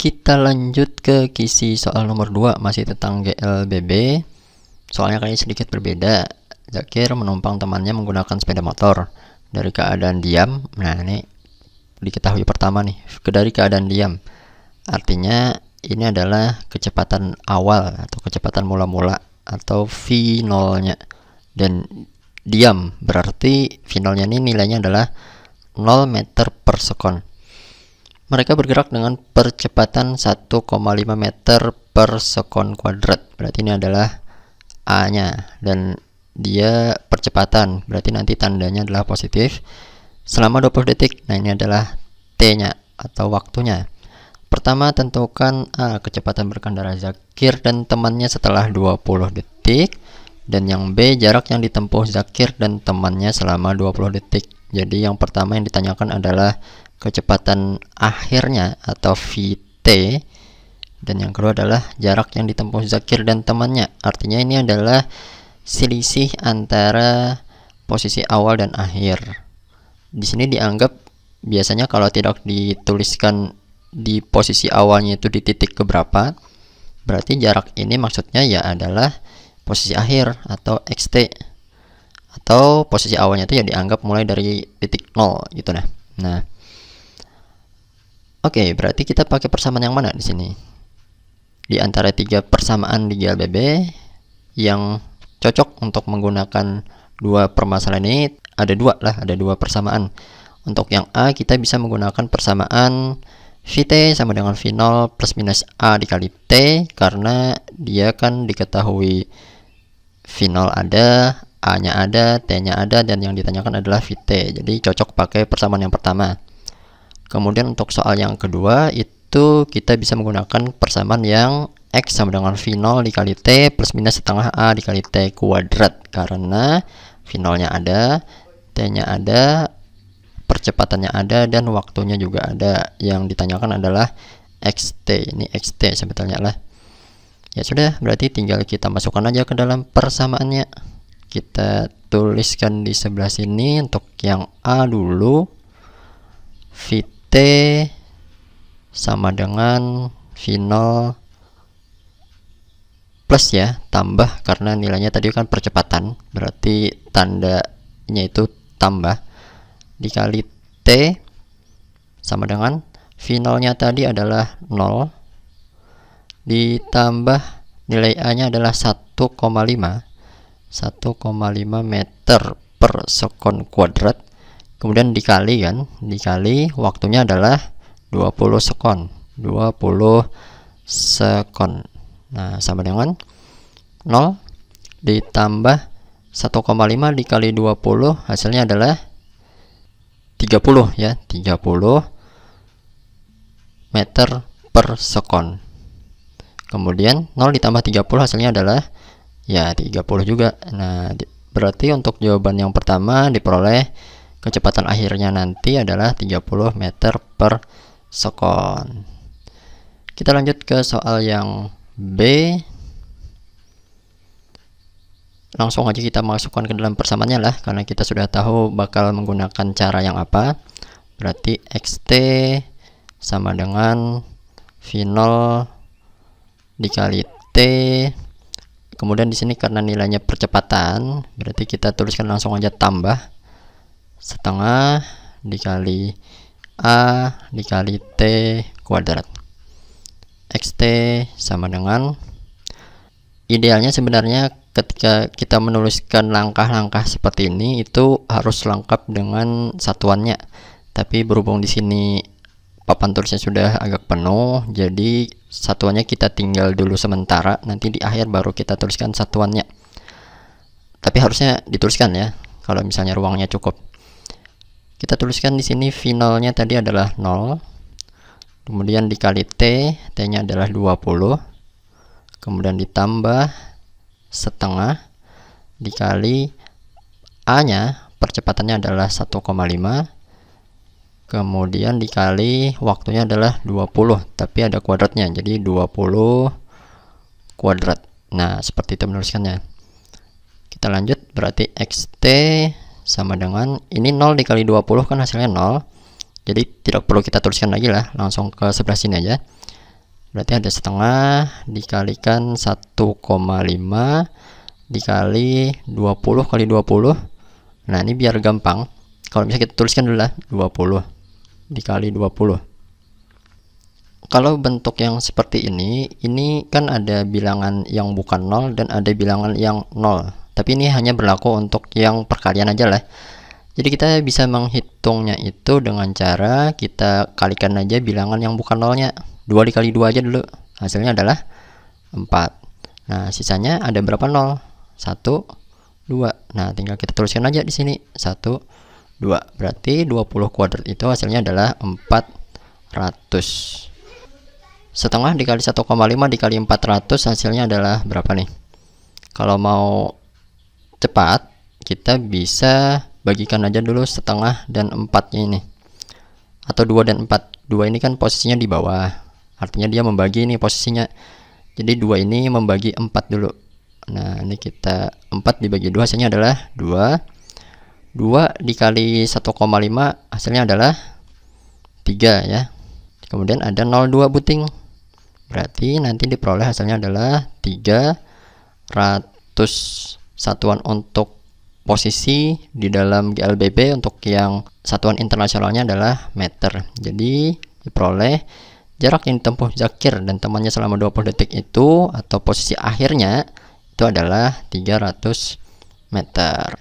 Kita lanjut ke kisi soal nomor 2, masih tentang GLBB. Soalnya kali ini sedikit berbeda. Zakir menumpang temannya menggunakan sepeda motor dari keadaan diam. Nah, ini diketahui pertama nih, dari keadaan diam. Artinya ini adalah kecepatan awal atau kecepatan mula-mula atau V0-nya. Dan diam berarti V0-nya ini nilainya adalah 0 meter per sekon. Mereka bergerak dengan percepatan 1,5 meter per sekon kuadrat. Berarti ini adalah A-nya. Dan dia percepatan. Berarti nanti tandanya adalah positif. Selama 20 detik. Nah, ini adalah T-nya atau waktunya. Pertama, tentukan A, kecepatan berkendara Zakir dan temannya setelah 20 detik. Dan yang B, jarak yang ditempuh Zakir dan temannya selama 20 detik. Jadi yang pertama yang ditanyakan adalah kecepatan akhirnya atau VT, dan yang kedua adalah jarak yang ditempuh Zakir dan temannya. Artinya ini adalah selisih antara posisi awal dan akhir. Di sini dianggap biasanya kalau tidak dituliskan di posisi awalnya itu di titik keberapa, berarti jarak ini maksudnya ya adalah posisi akhir atau XT, atau posisi awalnya itu ya dianggap mulai dari titik 0 gitu. Nah, oke, berarti kita pakai persamaan yang mana di sini? Di antara 3 persamaan di GLBB yang cocok untuk menggunakan dua permasalahan ini ada dua persamaan. Untuk yang A kita bisa menggunakan persamaan VT sama dengan V0 plus minus A dikali T, karena dia kan diketahui V0 ada, A-nya ada, T-nya ada, dan yang ditanyakan adalah VT. Jadi cocok pakai persamaan yang pertama. Kemudian untuk soal yang kedua itu kita bisa menggunakan persamaan yang X sama dengan V0 dikali T plus minus setengah A dikali T kuadrat, karena V0-nya ada, T-nya ada, percepatannya ada, dan waktunya juga ada. Yang ditanyakan adalah XT. Ini XT sebetulnya lah. Ya sudah, berarti tinggal kita masukkan aja ke dalam persamaannya. Kita tuliskan di sebelah sini. Untuk yang A dulu, VT sama dengan V0 plus ya, tambah karena nilainya tadi kan percepatan, berarti tandanya itu tambah, dikali T sama dengan V0-nya tadi adalah 0 ditambah nilai A-nya adalah 1,5 meter per sekon kuadrat, kemudian dikali waktunya adalah 20 sekon. Nah, sama dengan 0 ditambah 1,5 dikali 20, hasilnya adalah 30 ya, 30 meter per sekon. Kemudian 0 ditambah 30 hasilnya adalah ya 30 juga. Nah, berarti untuk jawaban yang pertama diperoleh kecepatan akhirnya nanti adalah 30 meter per sekon. Kita lanjut ke soal yang B. Langsung aja kita masukkan ke dalam persamaannya lah, karena kita sudah tahu bakal menggunakan cara yang apa. Berarti XT sama dengan V0 dikali T. Kemudian di sini karena nilainya percepatan, berarti kita tuliskan langsung aja tambah setengah dikali A dikali T kuadrat. XT sama dengan, idealnya sebenarnya ketika kita menuliskan langkah-langkah seperti ini itu harus lengkap dengan satuannya. Tapi berhubung di sini papan tulisnya sudah agak penuh, jadi satuannya kita tinggal dulu sementara, nanti di akhir baru kita tuliskan satuannya. Tapi harusnya dituliskan ya, kalau misalnya ruangnya cukup. Kita tuliskan di sini V0-nya tadi adalah 0. Kemudian dikali T, T-nya adalah 20. Kemudian ditambah setengah dikali A-nya, percepatannya adalah 1,5. Kemudian dikali waktunya adalah 20, tapi ada kuadratnya, jadi 20 kuadrat. Nah, seperti itu menuliskannya. Kita lanjut, berarti XT sama dengan, ini 0 dikali 20 kan hasilnya 0. Jadi tidak perlu kita tuliskan lagi lah, langsung ke sebelah sini aja. Berarti ada setengah dikalikan 1,5 dikali 20 kali 20. Nah, ini biar gampang, kalau bisa kita tuliskan dulu lah, 20 dikali 20. Kalau bentuk yang seperti ini kan ada bilangan yang bukan 0 dan ada bilangan yang 0. Tapi ini hanya berlaku untuk yang perkalian aja lah. Jadi kita bisa menghitungnya itu dengan cara kita kalikan aja bilangan yang bukan 0-nya. 2 dikali 2 aja dulu. Hasilnya adalah 4. Nah, sisanya ada berapa 0? 1, 2. Nah, tinggal kita tuliskan aja di sini. 1, 2. Berarti 20 kuadrat itu hasilnya adalah 400. Setengah dikali 1,5 dikali 400 hasilnya adalah berapa nih? Kalau mau cepat, kita bisa bagikan aja dulu setengah dan 4-nya ini. Atau 2 dan 4. 2 ini kan posisinya di bawah. Artinya dia membagi ini posisinya. Jadi 2 ini membagi 4 dulu. Nah, ini kita 4 dibagi 2 hasilnya adalah 2. 2 dikali 1,5 hasilnya adalah 3 ya. Kemudian ada 0,2 buting. Berarti nanti diperoleh hasilnya adalah 300 satuan untuk posisi di dalam GLBB. Untuk yang satuan internasionalnya adalah meter. Jadi diperoleh jarak yang ditempuh Zakir dan temannya selama 20 detik itu, atau posisi akhirnya itu adalah 300 meter.